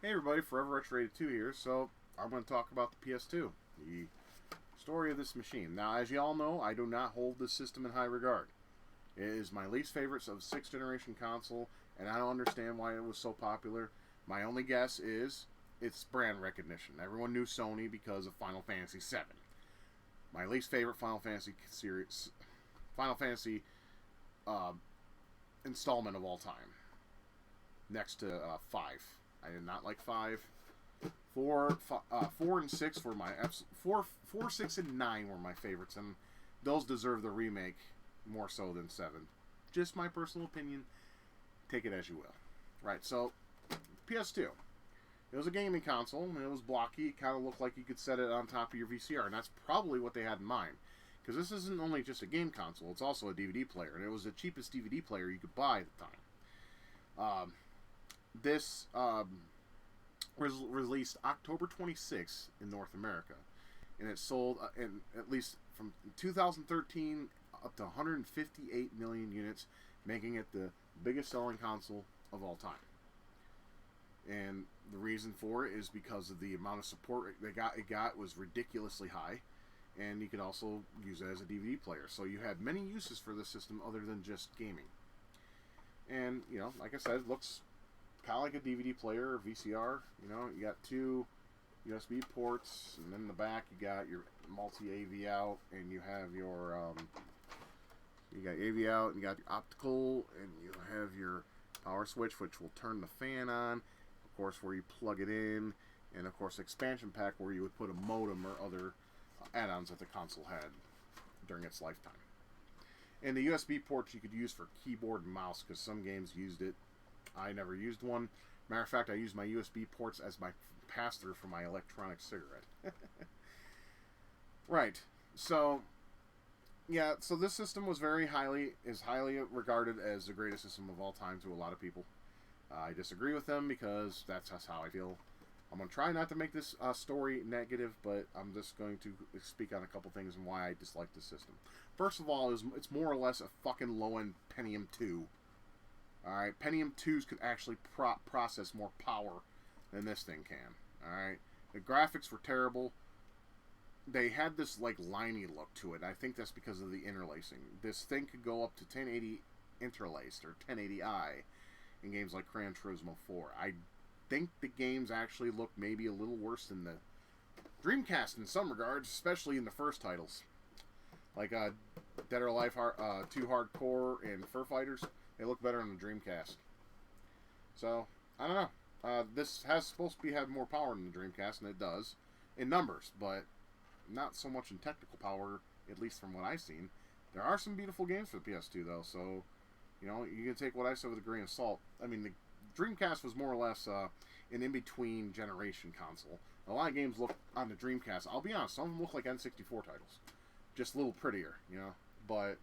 Hey everybody, Forever Retro 82 here. So I'm going to talk about the PS2, the story of this machine. Now, as you all know, I do not hold this system in high regard. It is my least favorite of the 6th generation console, and I don't understand why it was so popular. My only guess is it's brand recognition. Everyone knew Sony because of Final Fantasy VII. My least favorite Final Fantasy series, Final Fantasy installment of all time, next to 5. I did not like 5. 4 and 6 were my 4, 6, and 9 were my favorites, and those deserve the remake more so than 7. Just my personal opinion. Take it as you will. Right, so PS2. It was a gaming console, and it was blocky. It kind of looked like you could set it on top of your VCR, and that's probably what they had in mind. Because this isn't only just a game console, it's also a DVD player, and it was the cheapest DVD player you could buy at the time. This was released October 26th in North America, and it sold in at least from 2013 up to 158 million units, making it the biggest selling console of all time. And the reason for it is because of the amount of support it got was ridiculously high, and you could also use it as a DVD player. So you had many uses for the system other than just gaming. And, you know, like I said, it looks kind of like a DVD player or VCR. You know, you got 2 USB ports, and then in the back you got your multi-AV out, and you have your you got AV out, and you got your optical, and you have your power switch, which will turn the fan on. Of course, where you plug it in, and of course, expansion pack where you would put a modem or other add-ons that the console had during its lifetime. And the USB ports you could use for keyboard and mouse, because some games used it. I never used one. Matter of fact, I used my USB ports as my pass-through for my electronic cigarette. Right. So, yeah. So this system was highly regarded as the greatest system of all time to a lot of people. I disagree with them because that's how I feel. I'm going to try not to make this story negative, but I'm just going to speak on a couple things and why I dislike this system. First of all, it's more or less a fucking low-end Pentium 2. Alright, Pentium 2s could actually process more power than this thing can. Alright, the graphics were terrible. They had this, like, liney look to it. I think that's because of the interlacing. This thing could go up to 1080 interlaced, or 1080i, in games like Gran Turismo 4. I think the games actually look maybe a little worse than the Dreamcast in some regards, especially in the first titles. Like, Dead or Alive 2 Hardcore and Fur Fighters. They look better on the Dreamcast. So, I don't know. This has supposed to have more power than the Dreamcast, and it does. In numbers, but not so much in technical power, at least from what I've seen. There are some beautiful games for the PS2, though, so, you know, you can take what I said with a grain of salt. I mean, the Dreamcast was more or less an in-between generation console. A lot of games look on the Dreamcast. I'll be honest, some of them look like N64 titles. Just a little prettier, you know. But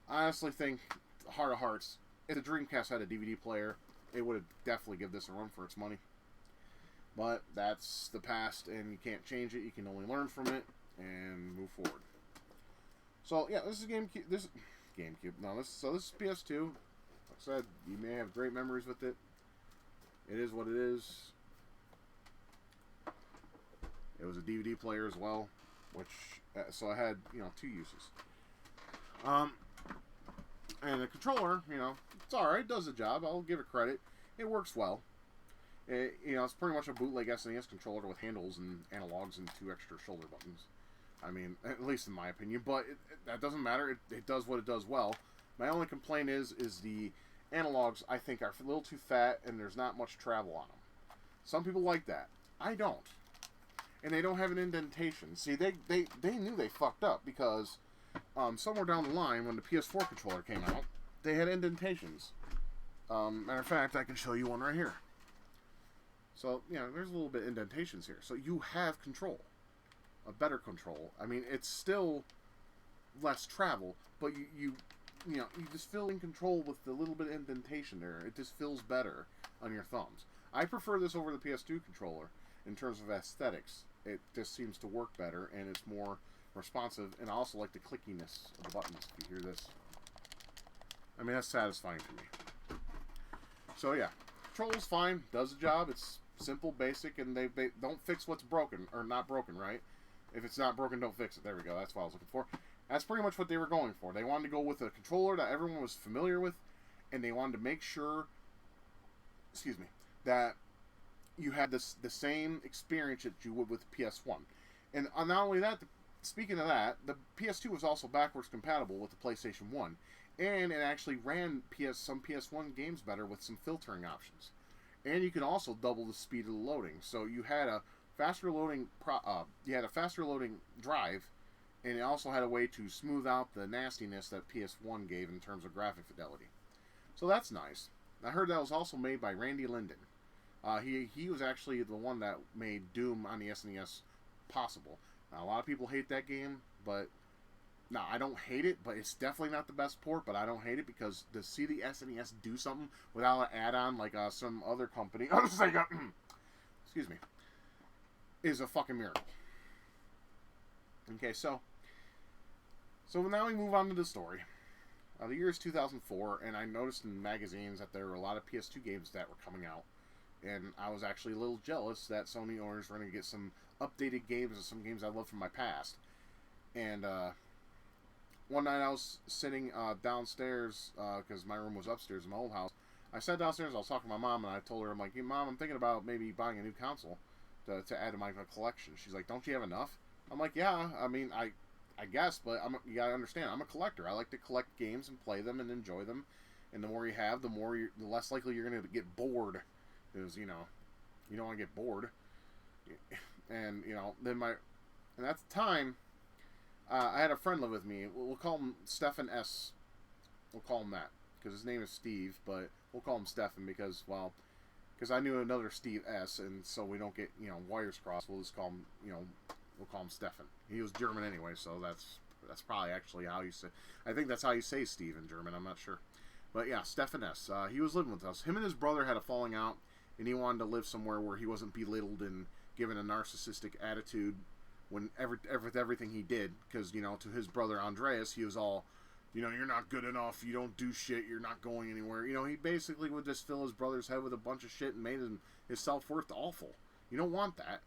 I honestly think, heart of hearts, if the Dreamcast had a DVD player, it would have definitely given this a run for its money. But that's the past, and you can't change it. You can only learn from it and move forward. So yeah, this is GameCube. This is PS2. Like I said, you may have great memories with it. It is what it is. It was a DVD player as well, which so I had 2 uses. And the controller, it's alright, it does the job, I'll give it credit. It works well. It's pretty much a bootleg SNES controller with handles and analogs and 2 extra shoulder buttons. I mean, at least in my opinion, but that doesn't matter. It does what it does well. My only complaint is the analogs, I think, are a little too fat and there's not much travel on them. Some people like that. I don't. And they don't have an indentation. See, they knew they fucked up because somewhere down the line, when the PS4 controller came out, they had indentations. Matter of fact, I can show you one right here. So, there's a little bit of indentations here. So you have control. A better control. I mean, it's still less travel, but you just feel in control with the little bit of indentation there. It just feels better on your thumbs. I prefer this over the PS2 controller in terms of aesthetics. It just seems to work better, and it's more responsive, and I also like the clickiness of the buttons. If you hear this, I mean, that's satisfying to me. So yeah, controls fine, does the job. It's simple, basic, and they don't fix what's broken or not broken, right? If it's not broken, don't fix it. There we go. That's what I was looking for. That's pretty much what they were going for. They wanted to go with a controller that everyone was familiar with, and they wanted to make sure, excuse me, that you had the same experience that you would with PS1. And not only that, speaking of that, the PS2 was also backwards compatible with the PlayStation 1. And it actually ran some PS1 games better with some filtering options. And you can also double the speed of the loading. So you had a faster loading drive, and it also had a way to smooth out the nastiness that PS1 gave in terms of graphic fidelity. So that's nice. I heard that was also made by Randy Linden. He was actually the one that made Doom on the SNES possible. Now, a lot of people hate that game, but now I don't hate it, but it's definitely not the best port. But I don't hate it because to see the SNES do something without an add-on like some other company, excuse me, is a fucking miracle. Okay, so now we move on to the story. The year is 2004, and I noticed in magazines that there were a lot of PS2 games that were coming out. And I was actually a little jealous that Sony owners were going to get some updated games and some games I loved from my past. And one night I was sitting downstairs, because my room was upstairs in my old house. I sat downstairs, I was talking to my mom, and I told her, I'm like, hey, Mom, I'm thinking about maybe buying a new console to add to my collection. She's like, don't you have enough? I'm like, yeah, I mean, I guess, but you gotta understand, I'm a collector. I like to collect games and play them and enjoy them. And the more you have, the less likely you're going to get bored. Because, you don't want to get bored. And, and at the time, I had a friend live with me. We'll call him Stephen S. We'll call him that. Because his name is Steve, but we'll call him Stephen because I knew another Steve S. And so we don't get, wires crossed. We'll just call him, we'll call him Stephen. He was German anyway, so that's probably actually how you say. I think that's how you say Steve in German. I'm not sure. But yeah, Stephen S. He was living with us. Him and his brother had a falling out. And he wanted to live somewhere where he wasn't belittled and given a narcissistic attitude with everything he did. Because, to his brother Andreas, he was all, you're not good enough, you don't do shit, you're not going anywhere. He basically would just fill his brother's head with a bunch of shit and made his self-worth awful. You don't want that.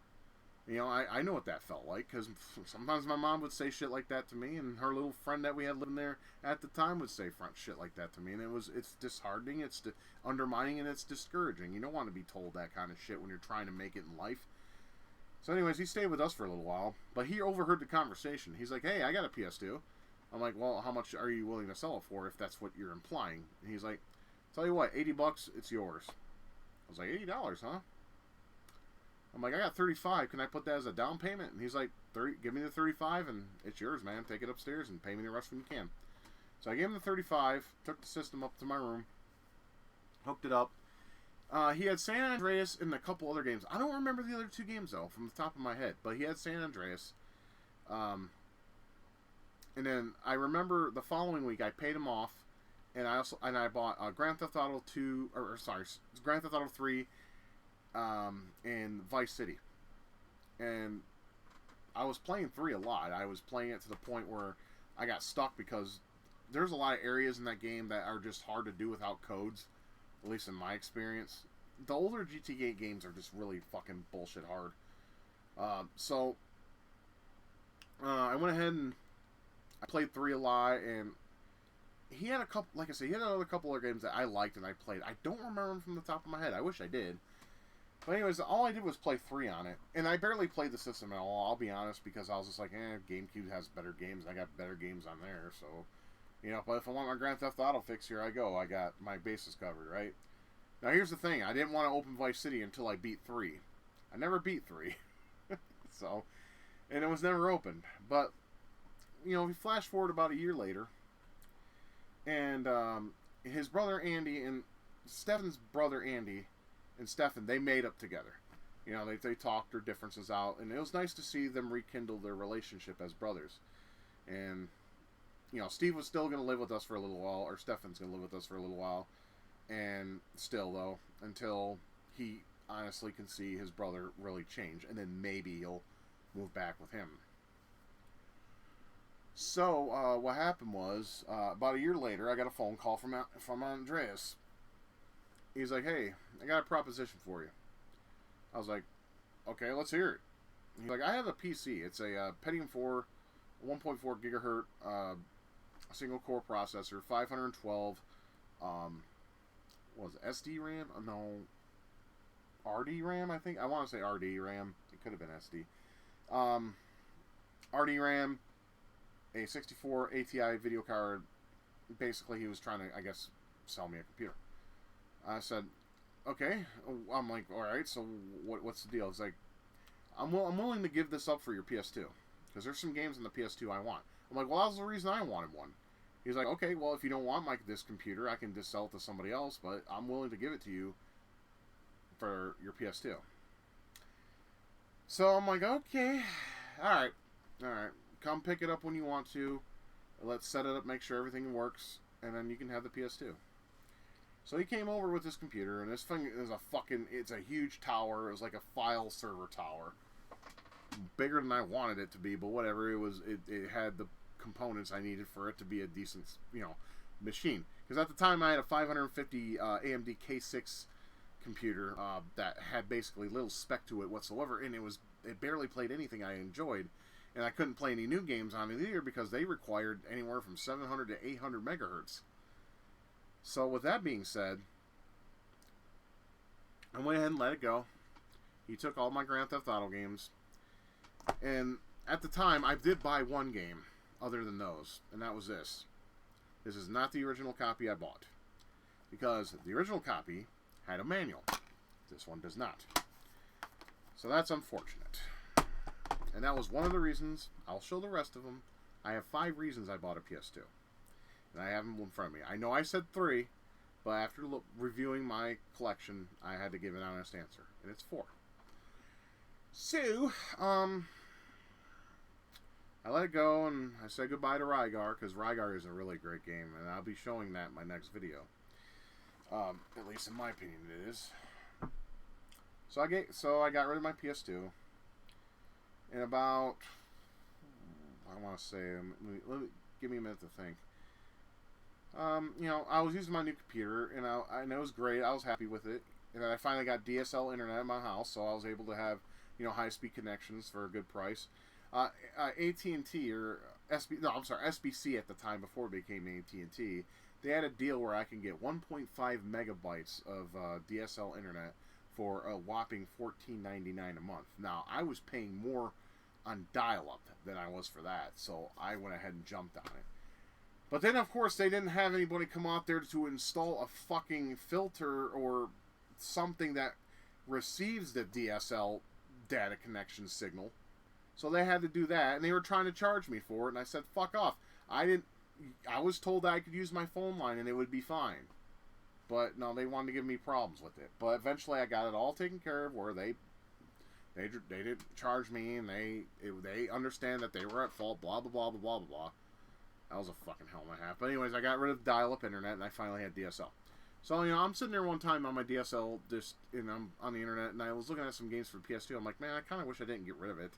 I know what that felt like, because sometimes my mom would say shit like that to me, and her little friend that we had living there at the time would say shit like that to me, and it's disheartening, it's undermining, and it's discouraging. You don't want to be told that kind of shit when you're trying to make it in life. So anyways, he stayed with us for a little while, but he overheard the conversation. He's like, hey, I got a PS2. I'm like, well, how much are you willing to sell it for if that's what you're implying? And he's like, tell you what, $80, it's yours. I was like, $80, huh? I'm like, I got 35. Can I put that as a down payment? And he's like, 30. Give me the 35, and it's yours, man. Take it upstairs and pay me the rest when you can. So I gave him the 35. Took the system up to my room, hooked it up. He had San Andreas and a couple other games. I don't remember the other two games though, from the top of my head. But he had San Andreas. And then I remember the following week I paid him off, and I bought Grand Theft Auto 2, Grand Theft Auto 3. In Vice City, and I was playing 3 a lot. I was playing it to the point where I got stuck because there's a lot of areas in that game that are just hard to do without codes, at least in my experience. The older GTA games are just really fucking bullshit hard. So I went ahead and I played 3 a lot, and he had a couple, like I said, he had another couple other games that I liked and I played. I don't remember them from the top of my head. I wish I did. But anyways, all I did was play 3 on it. And I barely played the system at all, I'll be honest, because I was just like, GameCube has better games. I got better games on there, so... but if I want my Grand Theft Auto fix, here I go. I got my bases covered, right? Now, here's the thing. I didn't want to open Vice City until I beat 3. I never beat 3. So... And it was never opened. But, we flash forward about a year later. And, his brother Andy and... Stefan's brother Andy... and Stefan, they made up together. They talked their differences out, and it was nice to see them rekindle their relationship as brothers. And, Steve was still going to live with us for a little while, or Stefan's going to live with us for a little while, and still, though, until he honestly can see his brother really change, and then maybe he'll move back with him. So, what happened was, about a year later, I got a phone call from Andreas. He's like, hey, I got a proposition for you. I was like, okay, let's hear it. He's like, I have a PC. It's a Pentium 4, 1.4 gigahertz single core processor, 512. What was it, SD RAM? No, RD RAM. I think I want to say RD RAM. It could have been SD. RD RAM, a 64 ATI video card. Basically, he was trying to, I guess, sell me a computer. I said, okay. I'm like, all right. So what's the deal? It's like, I'm willing to give this up for your PS2 because there's some games on the PS2 I want. I'm like, well, that was the reason I wanted one. He's like, okay, well, if you don't want this computer, I can just sell it to somebody else, but I'm willing to give it to you for your PS2. So I'm like, okay, all right. Come pick it up when you want to. Let's set it up, make sure everything works, and then you can have the PS2. So he came over with this computer, and this thing is it's a huge tower. It was like a file server tower. Bigger than I wanted it to be, but whatever. It had the components I needed for it to be a decent, machine. Because at the time I had a 550 AMD K6 computer that had basically little spec to it whatsoever, and it barely played anything I enjoyed. And I couldn't play any new games on it either because they required anywhere from 700 to 800 megahertz. So with that being said, I went ahead and let it go. He took all my Grand Theft Auto games. And at the time, I did buy one game other than those, and that was this. This is not the original copy I bought. Because the original copy had a manual. This one does not. So that's unfortunate. And that was one of the reasons. I'll show the rest of them. I have 5 reasons I bought a PS2. And I have them in front of me. I know I said 3, but after reviewing my collection, I had to give an honest answer. And it's 4. So, I let it go, and I said goodbye to Rygar, because Rygar is a really great game, and I'll be showing that in my next video. At least in my opinion it is. So I got rid of my PS2. In about, I want to say, give me a minute to think. I was using my new computer, and it was great. I was happy with it. And then I finally got DSL internet in my house, so I was able to have, high-speed connections for a good price. AT&T, or SBC at the time, before it became AT&T, they had a deal where I can get 1.5 megabytes of DSL internet for a whopping $14.99 a month. Now, I was paying more on dial-up than I was for that, so I went ahead and jumped on it. But then, of course, they didn't have anybody come out there to install a fucking filter or something that receives the DSL data connection signal. So they had to do that, and they were trying to charge me for it, and I said, fuck off. I was told that I could use my phone line and it would be fine. But no, they wanted to give me problems with it. But eventually I got it all taken care of where they didn't charge me, and they understand that they were at fault, blah, blah, blah, blah, blah, blah. That was a fucking hell and a half. But anyways, I got rid of dial-up internet, and I finally had DSL. So, I'm sitting there one time on my DSL, I'm on the internet, and I was looking at some games for PS2. I'm like, man, I kind of wish I didn't get rid of it.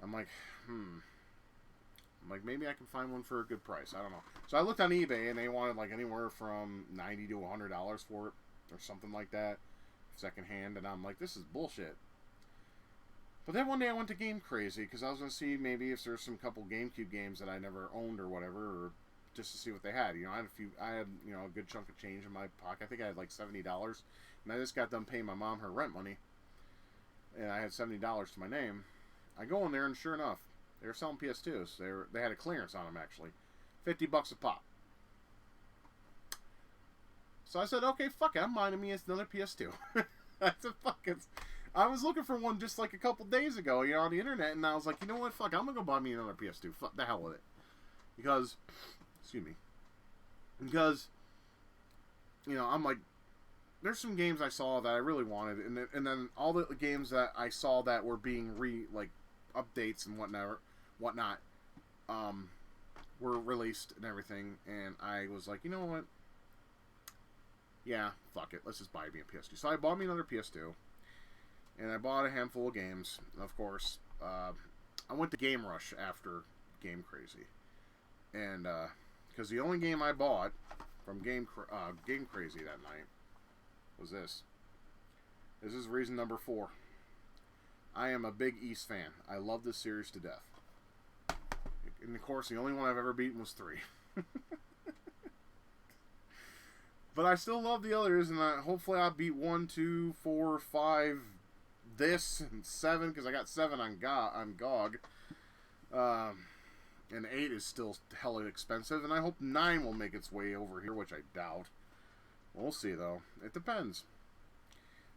I'm like, I'm like, maybe I can find one for a good price. I don't know. So I looked on eBay, and they wanted like anywhere from $90 to $100 for it, or something like that, secondhand. And I'm like, this is bullshit. But then one day I went to Game Crazy because I was going to see maybe if there's some couple GameCube games that I never owned or whatever, or just to see what they had. I had a good chunk of change in my pocket. I think I had like $70, and I just got done paying my mom her rent money, and I had $70 to my name. I go in there, and sure enough, they were selling PS2s. They had a clearance on them, actually. $50 a pop. So I said, okay, fuck it. I'm buying me another PS2. I said, fuck it. I was looking for one just like a couple days ago, on the internet, and I was like, you know what, fuck, I'm going to go buy me another PS2. Fuck the hell with it. Because, I'm like, there's some games I saw that I really wanted, and then all the games that I saw that were being updates and whatnot, were released and everything, and I was like, you know what? Yeah, fuck it. Let's just buy me a PS2. So I bought me another PS2, and I bought a handful of games. Of course, I went to Game Rush after Game Crazy, and because the only game I bought from Game Crazy that night was this. This is reason number 4. I am a big East fan. I love this series to death. And of course, the only one I've ever beaten was 3. But I still love the others, and hopefully I'll beat 1, 2, 4, 5, this, and 7, because I got 7 on GOG. And 8 is still hella expensive, and I hope 9 will make its way over here, which I doubt. We'll see, though. It depends.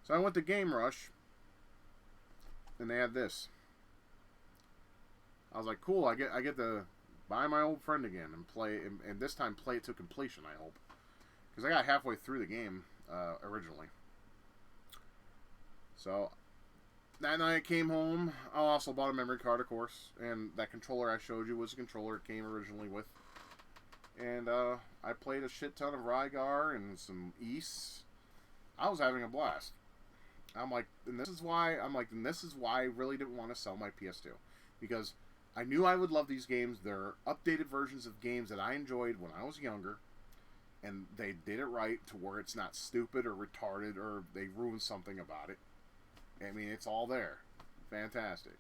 So I went to Game Rush, and they had this. I was like, cool, I get to buy my old friend again and play, and this time play it to completion, I hope. Because I got halfway through the game originally. So that night I came home. I also bought a memory card, of course, and that controller I showed you was the controller it came originally with. And I played a shit ton of Rygar and some East. I was having a blast. And this is why I really didn't want to sell my PS2, because I knew I would love these games. They're updated versions of games that I enjoyed when I was younger, and they did it right to where it's not stupid or retarded or they ruined something about it. I mean, it's all there. Fantastic.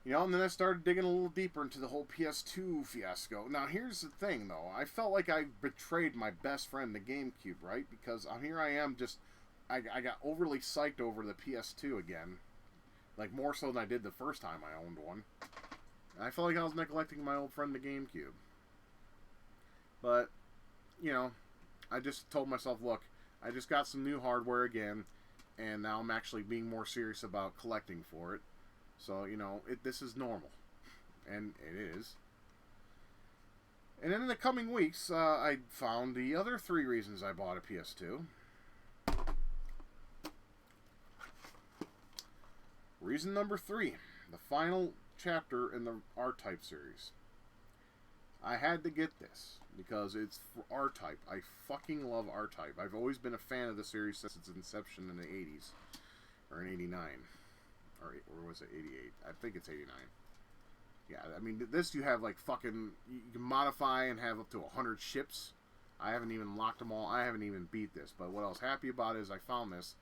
You know, and then I started digging a little deeper into the whole PS2 fiasco. Now, here's the thing, though. I felt like I betrayed my best friend, the GameCube, right? Because here I am just... I got overly psyched over the PS2 again. Like, more so than I did the first time I owned one. And I felt like I was neglecting my old friend, the GameCube. But, you know, I just told myself, look, I just got some new hardware again, and now I'm actually being more serious about collecting for it. So, you know, this is normal. And it is. And then in the coming weeks, I found the other 3 reasons I bought a PS2. Reason number 3, the final chapter in the R-Type series. I had to get this because it's for R-Type. I fucking love R-Type. I've always been a fan of the series since its inception in the 80s. Or in 89. Or was it 88? I think it's 89. Yeah, I mean, this you have like fucking... You can modify and have up to 100 ships. I haven't even locked them all. I haven't even beat this. But what I was happy about is I found this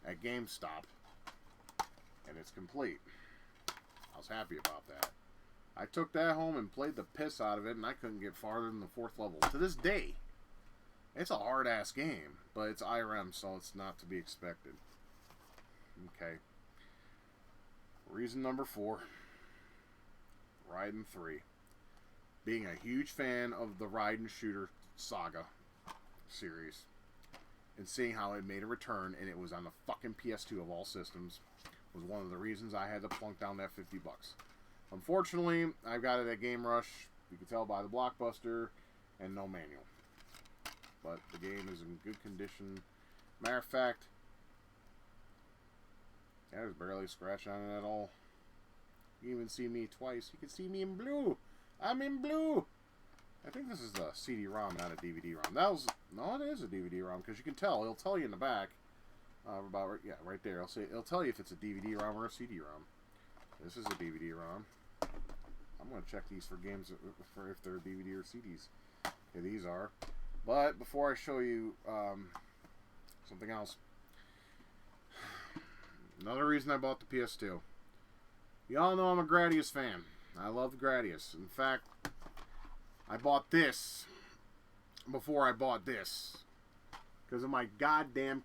at GameStop. And it's complete. I was happy about that. I took that home and played the piss out of it, and I couldn't get farther than the 4th level. To this day, it's a hard-ass game, but it's IRM, so it's not to be expected. Okay. Reason number 4. Raiden 3. Being a huge fan of the Raiden Shooter Saga series. And seeing how it made a return, and it was on the fucking PS2 of all systems, was one of the reasons I had to plunk down that $50. Unfortunately, I got it at Game Rush. You can tell by the Blockbuster and no manual. But the game is in good condition. Matter of fact, there's barely a scratch on it at all. You can even see me twice. You can see me in blue. I'm in blue. I think this is a CD-ROM, not a DVD-ROM. No, it is a DVD-ROM because you can tell. It'll tell you in the back. Right there. It'll tell you if it's a DVD-ROM or a CD-ROM. This is a DVD-ROM. I'm going to check these for games for if they're DVD or CDs. Okay, these are. But before I show you something else, another reason I bought the PS2. Y'all know I'm a Gradius fan. I love Gradius. In fact, I bought this before I bought this because of my goddamn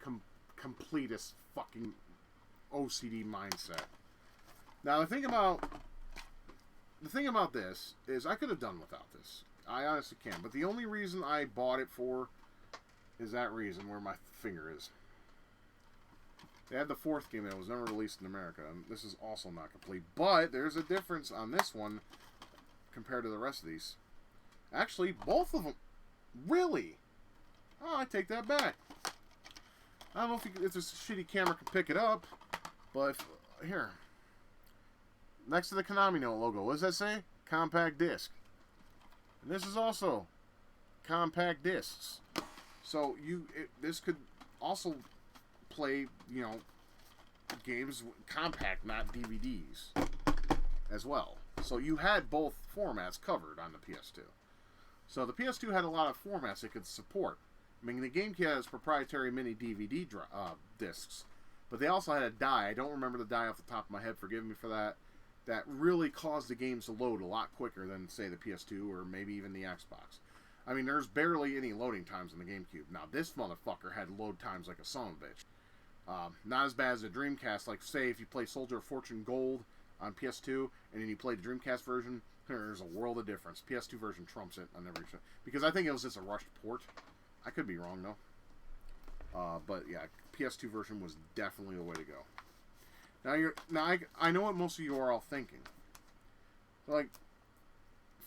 completist fucking OCD mindset. Now the thing about this is I could have done without this. I honestly can. But the only reason I bought it for is that reason where my finger is. They had the 4th game that was never released in America, and this is also not complete. But there's a difference on this one compared to the rest of these. Actually, both of them. Really? Oh, I take that back. I don't know if this shitty camera can pick it up, but here. Next to the Konami Note logo, what does that say? Compact disc. And this is also compact discs. So this could also play, you know, games compact, not DVDs, as well. So you had both formats covered on the PS2. So the PS2 had a lot of formats it could support. I mean, the GameCube has proprietary mini DVD discs, but they also had a die. I don't remember the die off the top of my head. Forgive me for that. That really caused the games to load a lot quicker than, say, the PS2 or maybe even the Xbox. I mean, there's barely any loading times in the GameCube. Now, this motherfucker had load times like a son of a bitch. Not as bad as the Dreamcast. Like, say, if you play Soldier of Fortune Gold on PS2 and then you play the Dreamcast version, there's a world of difference. PS2 version trumps it on every show. Because I think it was just a rushed port. I could be wrong, though. But, yeah, PS2 version was definitely the way to go. Now, I know what most of you are all thinking. Like,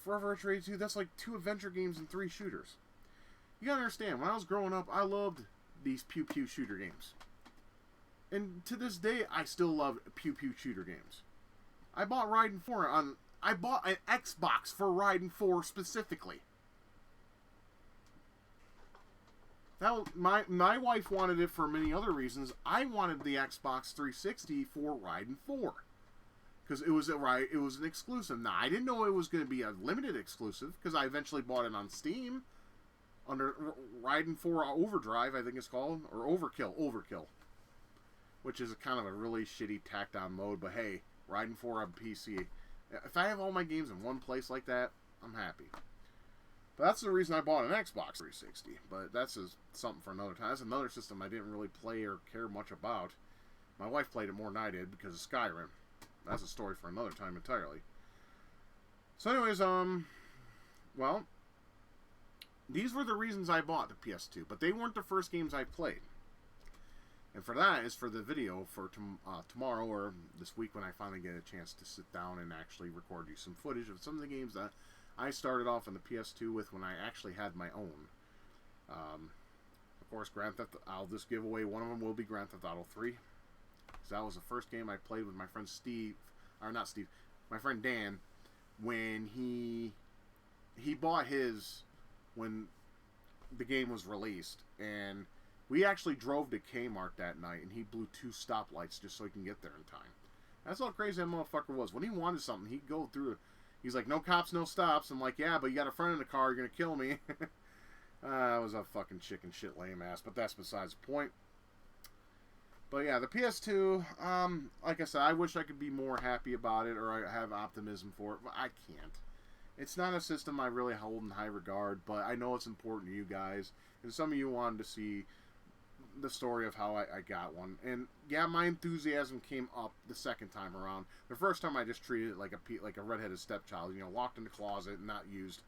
Forever Archery 2, that's like 2 adventure games and 3 shooters. You gotta understand, when I was growing up, I loved these pew-pew shooter games. And to this day, I still love pew-pew shooter games. I bought Raiden 4 I bought an Xbox for Raiden 4 specifically. Now, my wife wanted it for many other reasons. I wanted the Xbox 360 for Raiden 4. Because it was an exclusive. Now, I didn't know it was going to be a limited exclusive, because I eventually bought it on Steam under Raiden 4 Overdrive, I think it's called, or Overkill, which is kind of a really shitty tacked-on mode, but hey, Raiden 4 on PC. If I have all my games in one place like that, I'm happy. But that's the reason I bought an Xbox 360, but that's something for another time. That's another system I didn't really play or care much about. My wife played it more than I did because of Skyrim. That's a story for another time entirely. So anyways, well, these were the reasons I bought the PS2, but they weren't the first games I played. And for that is for the video for tomorrow or this week when I finally get a chance to sit down and actually record you some footage of some of the games that I started off on the PS2 with when I actually had my own. Of course, I'll just give away one of them will be Grand Theft Auto 3. That was the first game I played with my friend my friend Dan, when he bought his when the game was released, and we actually drove to Kmart that night, and he blew 2 stoplights just so he can get there in time. That's how crazy that motherfucker was. When he wanted something, he'd go through. He's like, no cops, no stops. I'm like, yeah, but you got a friend in the car, you're gonna kill me. That was a fucking chicken shit lame ass, but that's besides the point. But yeah, the PS2, like I said, I wish I could be more happy about it, or I have optimism for it, but I can't. It's not a system I really hold in high regard, but I know it's important to you guys, and some of you wanted to see the story of how I got one. And yeah, my enthusiasm came up the second time around. The first time I just treated it like a redheaded stepchild, locked in the closet and not used.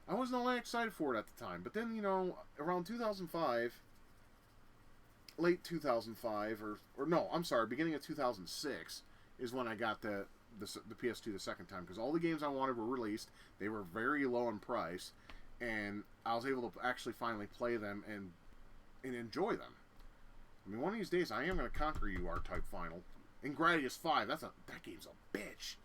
I wasn't all that excited for it at the time, but then, around 2005... late 2005, or no, I'm sorry, beginning of 2006 is when I got the PS2 the second time, because all the games I wanted were released. They were very low in price, and I was able to actually finally play them and enjoy them. I mean, one of these days I am going to conquer you, R-Type Final. Ingradius 5, that game's a bitch.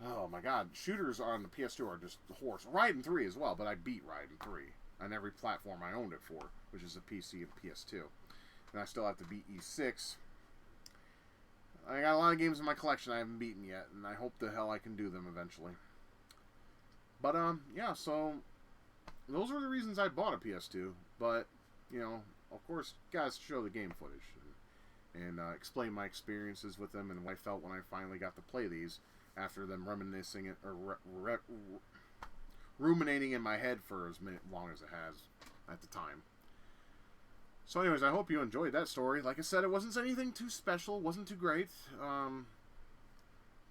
Oh my god, shooters on the PS2 are just the horse. Raiden 3 as well, but I beat Raiden 3 on every platform I owned it for, which is the PC and PS2. And I still have to beat E6. I got a lot of games in my collection I haven't beaten yet, and I hope the hell I can do them eventually. But, yeah, so those are the reasons I bought a PS2. But, of course, guys, show the game footage and explain my experiences with them and what I felt when I finally got to play these after them reminiscing it or ruminating in my head for as long as it has at the time. So anyways, I hope you enjoyed that story. Like I said, it wasn't anything too special, wasn't too great.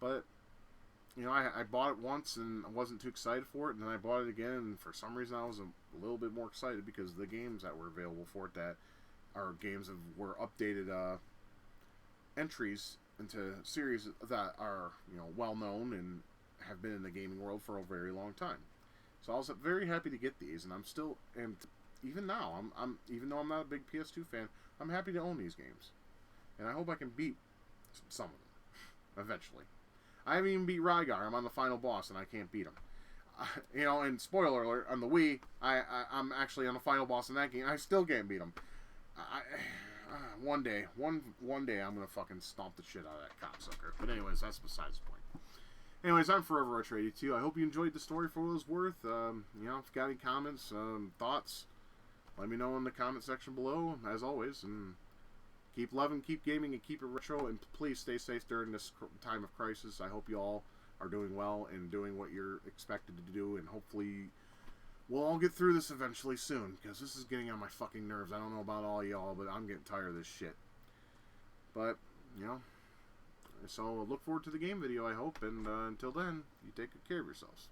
But, I bought it once and I wasn't too excited for it. And then I bought it again, and for some reason I was a little bit more excited because the games that were available for it that are games that were updated entries into series that are, well-known and have been in the gaming world for a very long time. So I was very happy to get these, and I'm still... Even now, even though I'm not a big PS2 fan, I'm happy to own these games. And I hope I can beat some of them, eventually. I haven't even beat Rygar. I'm on the final boss, and I can't beat him. And spoiler alert, on the Wii, I'm actually on the final boss in that game. I still can't beat him. One day, I'm going to fucking stomp the shit out of that cocksucker. But anyways, that's besides the point. Anyways, I'm Forever Archer 82. I hope you enjoyed the story for what it was worth. If you got any comments, thoughts, let me know in the comment section below, as always, and keep loving, keep gaming, and keep it retro, and please stay safe during this time of crisis. I hope you all are doing well and doing what you're expected to do, and hopefully we'll all get through this eventually soon, because this is getting on my fucking nerves. I don't know about all y'all, but I'm getting tired of this shit. But, you know, so look forward to the game video, I hope, and until then, you take good care of yourselves.